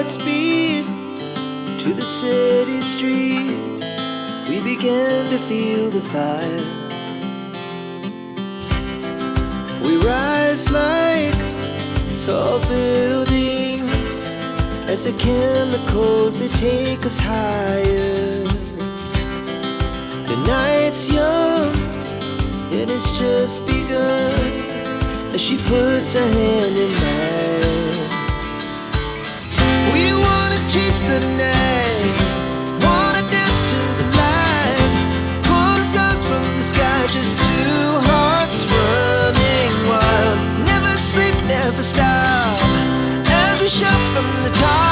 Godspeed to the city streets. We began to feel the fire. We rise like tall buildings as the chemicals, they take us higher. The night's young, it has just begun, as she puts her hand in mine. We wanna chase the night, wanna dance to the light, pull stars from the sky, just two hearts running wild. Never sleep, never stop, as we shout from the top.